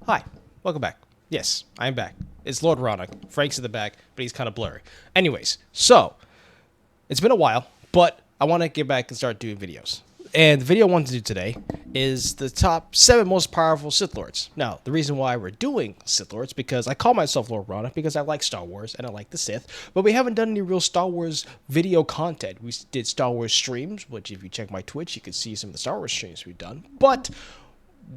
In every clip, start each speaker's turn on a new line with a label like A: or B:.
A: Hi, welcome back. Yes, I'm back. It's Lord Ronick. Frank's in the back, but he's kind of blurry. Anyways, so it's been a while, but I want to get back and start doing videos. And the video I want to do today is the top 7 most powerful Sith Lords. Now, the reason why we're doing Sith Lords because I call myself Lord Ronick because I like Star Wars and I like the Sith, but we haven't done any real Star Wars video content. We did Star Wars streams, which if you check my Twitch, you can see some of the Star Wars streams we've done, but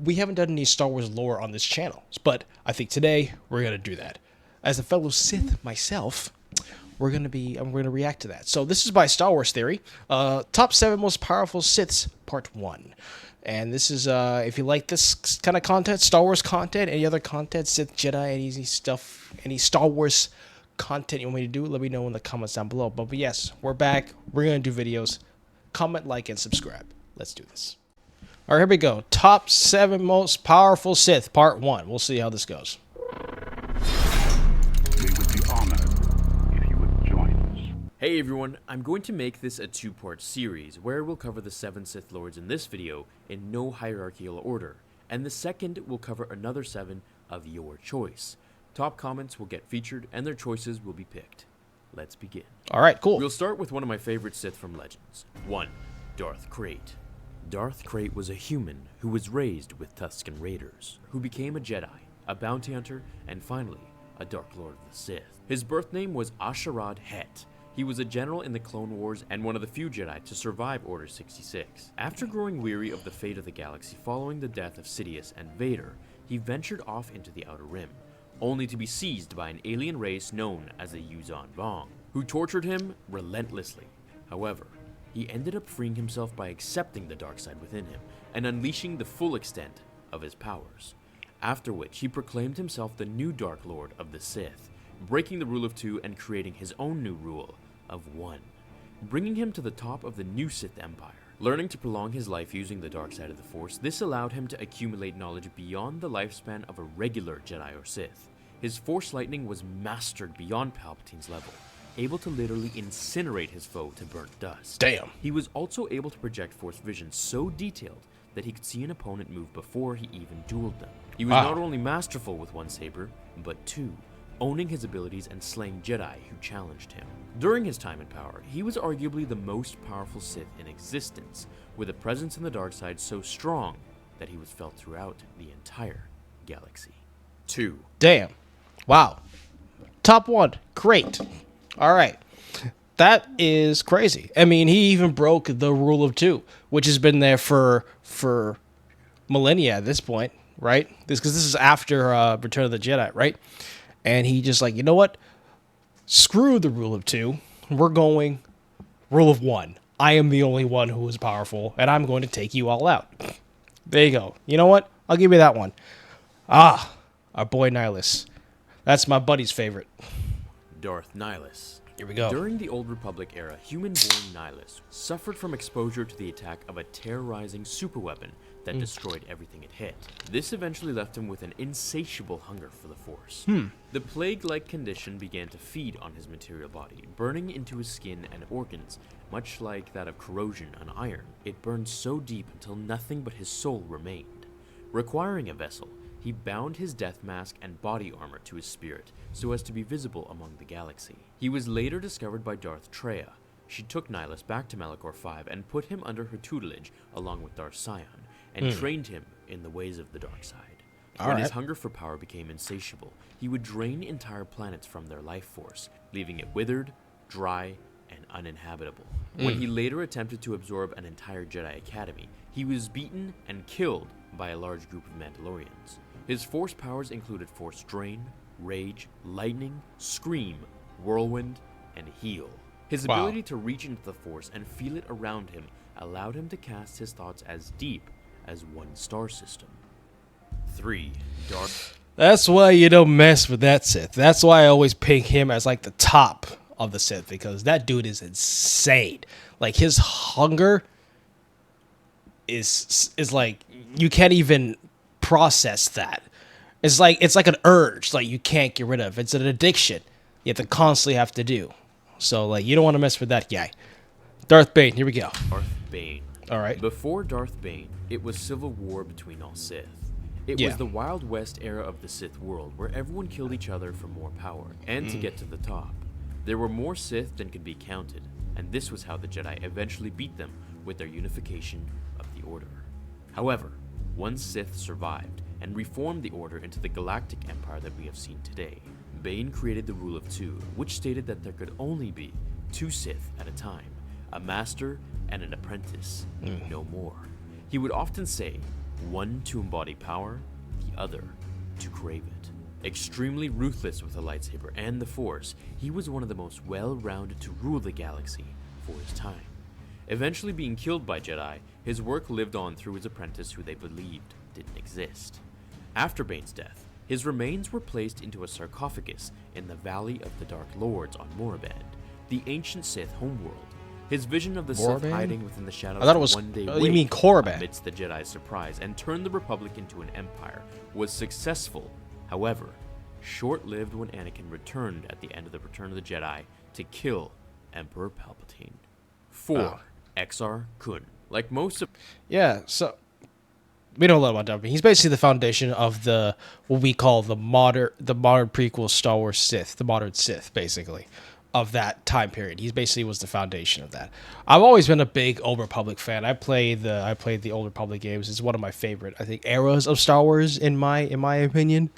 A: we haven't done any Star Wars lore on this channel. But I think today we're going to do that. As a fellow Sith myself, I'm going to react to that. So this is by Star Wars Theory, top 7 most powerful Siths, part 1. And this is, if you like this kind of content, Star Wars content, any other content, Sith, Jedi, any stuff, any Star Wars content you want me to do, let me know in the comments down below. But yes, we're back. We're going to do videos. Comment, like, and subscribe. Let's do this. All right, here we go. Top 7 most powerful Sith, part 1. We'll see how this goes.
B: We would be honored if you would join us.
C: Hey everyone, I'm going to make this a 2-part series where we'll cover the 7 Sith Lords in this video in no hierarchical order, and the second will cover another 7 of your choice. Top comments will get featured and their choices will be picked. Let's begin.
A: All right, cool.
C: We'll start with one of my favorite Sith from Legends. 1. Darth Krayt. Darth Krayt was a human who was raised with Tusken Raiders, who became a Jedi, a bounty hunter, and finally, a Dark Lord of the Sith. His birth name was Asharad Het. He was a general in the Clone Wars and one of the few Jedi to survive Order 66. After growing weary of the fate of the galaxy following the death of Sidious and Vader, he ventured off into the Outer Rim, only to be seized by an alien race known as the Yuuzhan Vong, who tortured him relentlessly. However, he ended up freeing himself by accepting the dark side within him and unleashing the full extent of his powers. After which, he proclaimed himself the new Dark Lord of the Sith, breaking the rule of 2 and creating his own new rule of 1, bringing him to the top of the new Sith Empire. Learning to prolong his life using the dark side of the Force, this allowed him to accumulate knowledge beyond the lifespan of a regular Jedi or Sith. His Force lightning was mastered beyond Palpatine's level, able to literally incinerate his foe to burnt dust.
A: Damn.
C: He was also able to project Force vision so detailed that he could see an opponent move before he even dueled them. He was not only masterful with one saber, but 2, owning his abilities and slaying Jedi who challenged him. During his time in power, he was arguably the most powerful Sith in existence, with a presence in the dark side so strong that he was felt throughout the entire galaxy. 2.
A: Damn. Wow. Top 1. Great. All right. That is crazy. I mean, he even broke the rule of 2, which has been there for millennia at this point, right? Because this is after Return of the Jedi, right? And he just like, you know what? Screw the rule of 2. We're going rule of 1. I am the only one who is powerful, and I'm going to take you all out. There you go. You know what? I'll give you that one. Ah, our boy Nihilus. That's my buddy's favorite.
C: Darth Nihilus.
A: Here we go.
C: During the Old Republic era, human-born Nihilus suffered from exposure to the attack of a terrorizing superweapon that destroyed everything it hit. This eventually left him with an insatiable hunger for the Force. The plague-like condition began to feed on his material body, burning into his skin and organs, much like that of corrosion on iron. It burned so deep until nothing but his soul remained. Requiring a vessel, he bound his death mask and body armor to his spirit so as to be visible among the galaxy. He was later discovered by Darth Traya. She took Nihilus back to Malachor 5 and put him under her tutelage along with Darth Sion, and trained him in the ways of the dark side. When his hunger for power became insatiable, he would drain entire planets from their life force, leaving it withered, dry, and uninhabitable. When he later attempted to absorb an entire Jedi Academy, he was beaten and killed by a large group of Mandalorians. His Force powers included Force Drain, Rage, Lightning, Scream, Whirlwind, and Heal. His ability to reach into the Force and feel it around him allowed him to cast his thoughts as deep as one star system. 3. Darth.
A: That's why you don't mess with that Sith. That's why I always pick him as like the top of the Sith, because that dude is insane. Like his hunger is like you can't even process that. It's like an urge like you can't get rid of. It's an addiction you have to constantly have to do. So like you don't want to mess with that guy. Darth Bane, here we go.
C: Darth Bane.
A: All right.
C: Before Darth Bane, it was civil war between all Sith. It
A: Yeah.
C: was the Wild West era of the Sith world, where everyone killed each other for more power, and to get to the top. There were more Sith than could be counted, and this was how the Jedi eventually beat them with their unification of the Order. However, one Sith survived, and reformed the Order into the galactic empire that we have seen today. Bane created the Rule of Two, which stated that there could only be 2 Sith at a time, a master and an apprentice, no more. He would often say, one to embody power, the other to crave it. Extremely ruthless with the lightsaber and the Force, he was one of the most well-rounded to rule the galaxy for his time. Eventually being killed by Jedi, his work lived on through his apprentice who they believed didn't exist. After Bane's death, his remains were placed into a sarcophagus in the Valley of the Dark Lords on Moraband, the ancient Sith homeworld. His vision of the Sith
A: Moraband?
C: hiding within the shadows
A: I thought it was.
C: of one day
A: You mean Korriban?
C: amidst the Jedi's surprise and turned the Republic into an empire was successful. However, short-lived when Anakin returned at the end of the Return of the Jedi to kill Emperor Palpatine. 4.
A: Oh.
C: Exar Kun. Like most of
A: Yeah, so we know a lot about Darth Vader. He's basically the foundation of the what we call the modern prequel Star Wars Sith, the modern Sith, basically, of that time period. He basically was the foundation of that. I've always been a big Old Republic fan. I played the Old Republic games. It's one of my favorite, I think, eras of Star Wars in my opinion,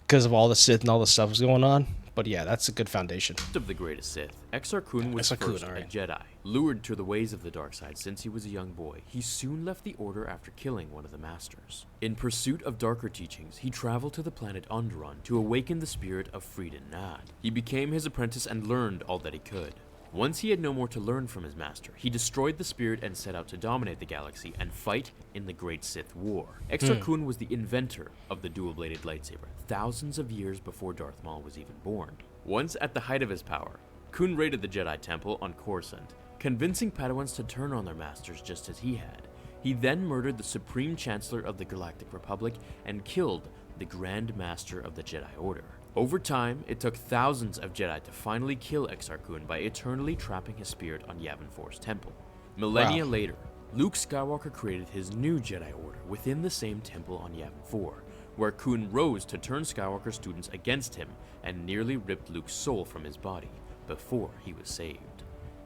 A: because of all the Sith and all the stuff that's going on. But yeah, that's a good foundation.
C: the greatest Sith, Exar Kun was
A: Exar Kun,
C: first
A: alright.
C: a Jedi. Lured to the ways of the dark side since he was a young boy, he soon left the Order after killing one of the Masters. In pursuit of darker teachings, he traveled to the planet Onderon to awaken the spirit of Frieden Nad. He became his apprentice and learned all that he could. Once he had no more to learn from his master, he destroyed the spirit and set out to dominate the galaxy and fight in the Great Sith War. Exar Kun was the inventor of the dual-bladed lightsaber, thousands of years before Darth Maul was even born. Once at the height of his power, Kun raided the Jedi Temple on Coruscant, convincing Padawans to turn on their masters just as he had. He then murdered the Supreme Chancellor of the Galactic Republic and killed the Grand Master of the Jedi Order. Over time, it took thousands of Jedi to finally kill Exar Kun by eternally trapping his spirit on Yavin 4's temple. Millennia later, Luke Skywalker created his new Jedi Order within the same temple on Yavin 4, where Kun rose to turn Skywalker students against him and nearly ripped Luke's soul from his body before he was saved.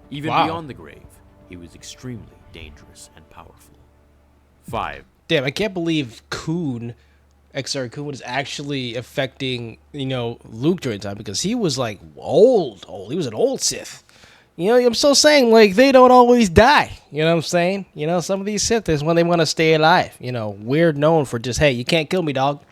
C: Even beyond the grave, he was extremely dangerous and powerful. 5.
A: Damn, I can't believe Exar Kun was actually affecting, Luke during time, because he was like old. He was an old Sith. I'm still saying, like, they don't always die. You know what I'm saying? Some of these Sith is when they want to stay alive. We're known for just, hey, you can't kill me, dog.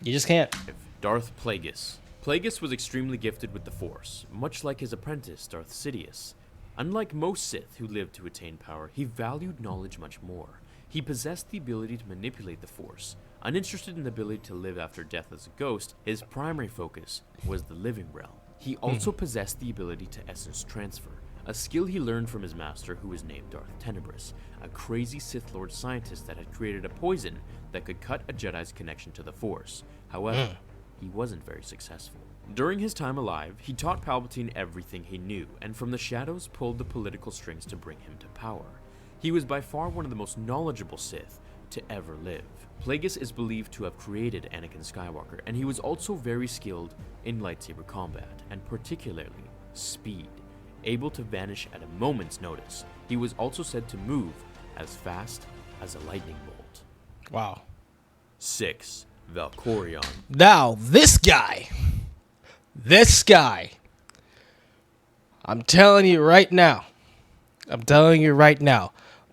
A: You just can't.
C: Darth Plagueis. Plagueis was extremely gifted with the Force, much like his apprentice, Darth Sidious. Unlike most Sith who lived to attain power, he valued knowledge much more. He possessed the ability to manipulate the Force. Uninterested in the ability to live after death as a ghost, his primary focus was the living realm. He also possessed the ability to essence transfer, a skill he learned from his master who was named Darth Tenebris, a crazy Sith Lord scientist that had created a poison that could cut a Jedi's connection to the Force. However, he wasn't very successful. During his time alive, he taught Palpatine everything he knew, and from the shadows pulled the political strings to bring him to power. He was by far one of the most knowledgeable Sith to ever live. Plagueis is believed to have created Anakin Skywalker, and he was also very skilled in lightsaber combat, and particularly speed. Able to vanish at a moment's notice, he was also said to move as fast as a lightning bolt.
A: Wow.
C: 6. Valkorion.
A: Now, this guy, I'm telling you right now,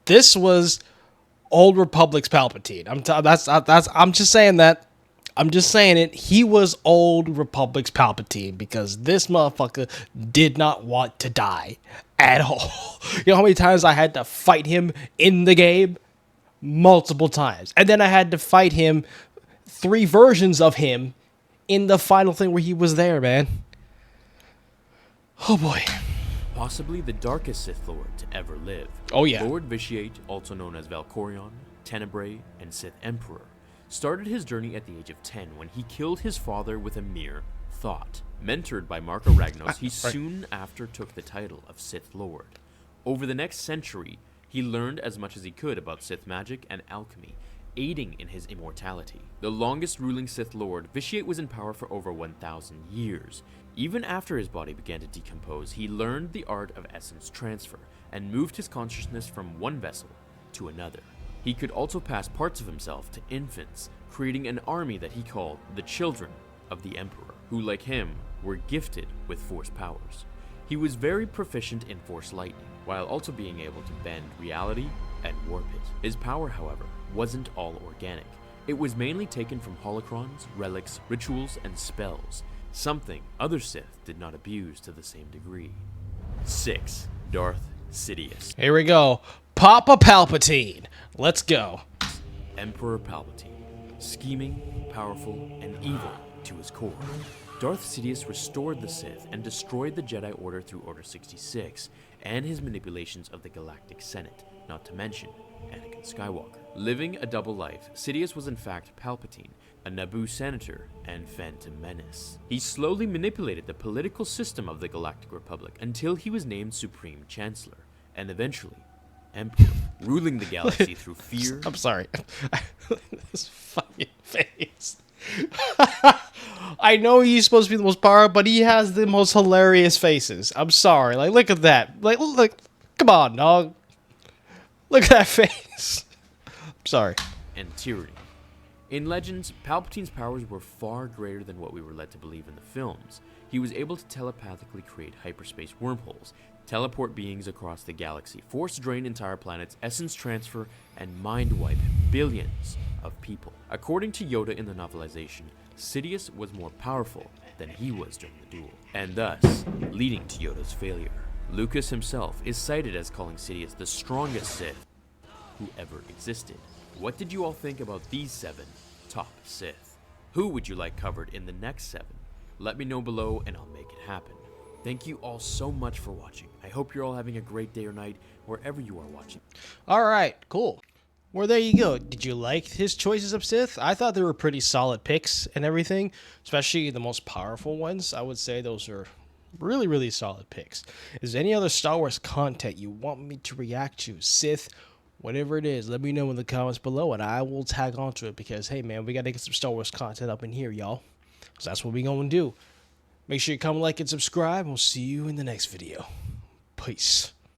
A: this was Old Republic's Palpatine. I'm just saying that. I'm just saying it. He was Old Republic's Palpatine because this motherfucker did not want to die at all. You know how many times I had to fight him in the game? Multiple times. And then I had to fight him, 3 versions of him, in the final thing where he was there, man. Oh boy.
C: Possibly the darkest Sith Lord to ever live.
A: Oh yeah.
C: Lord Vitiate, also known as Valkorion, Tenebrae, and Sith Emperor, started his journey at the age of 10 when he killed his father with a mere thought. Mentored by Marco Ragnos, he soon after took the title of Sith Lord. Over the next century, he learned as much as he could about Sith magic and alchemy, aiding in his immortality. The longest ruling Sith Lord, Vitiate was in power for over 1,000 years. Even after his body began to decompose, he learned the art of essence transfer and moved his consciousness from one vessel to another. He could also pass parts of himself to infants, creating an army that he called the Children of the Emperor, who, like him, were gifted with Force powers. He was very proficient in Force lightning, while also being able to bend reality and warp it. His power, however, wasn't all organic. It was mainly taken from holocrons, relics, rituals, and spells, something other Sith did not abuse to the same degree. 6. Darth Sidious.
A: Here we go. Papa Palpatine. Let's go.
C: Emperor Palpatine. Scheming, powerful, and evil to his core. Darth Sidious restored the Sith and destroyed the Jedi Order through Order 66 and his manipulations of the Galactic Senate, not to mention Anakin Skywalker. Living a double life, Sidious was in fact Palpatine, a Naboo senator, and Phantom Menace. He slowly manipulated the political system of the Galactic Republic until he was named Supreme Chancellor, and eventually Emperor, ruling the galaxy through fear.
A: I'm sorry. This fucking face. I know he's supposed to be the most powerful, but he has the most hilarious faces. I'm sorry. Like, look at that. Like, come on, dog. Look at that face. I'm sorry.
C: And tyranny. In Legends, Palpatine's powers were far greater than what we were led to believe in the films. He was able to telepathically create hyperspace wormholes, teleport beings across the galaxy, force drain entire planets, essence transfer, and mind wipe billions of people. According to Yoda in the novelization, Sidious was more powerful than he was during the duel, and thus leading to Yoda's failure. Lucas himself is cited as calling Sidious the strongest Sith who ever existed. What did you all think about these 7 top Sith? Who would you like covered in the next 7? Let me know below and I'll make it happen. Thank you all so much for watching. I hope you're all having a great day or night wherever you are watching.
A: All right, cool. Well, there you go. Did you like his choices of Sith? I thought they were pretty solid picks and everything, especially the most powerful ones. I would say those are really, really solid picks. Is there any other Star Wars content you want me to react to? Sith, whatever it is, let me know in the comments below and I will tag onto it because, hey, man, we got to get some Star Wars content up in here, y'all. So that's what we going to do. Make sure you comment, like, and subscribe. We'll see you in the next video. Peace.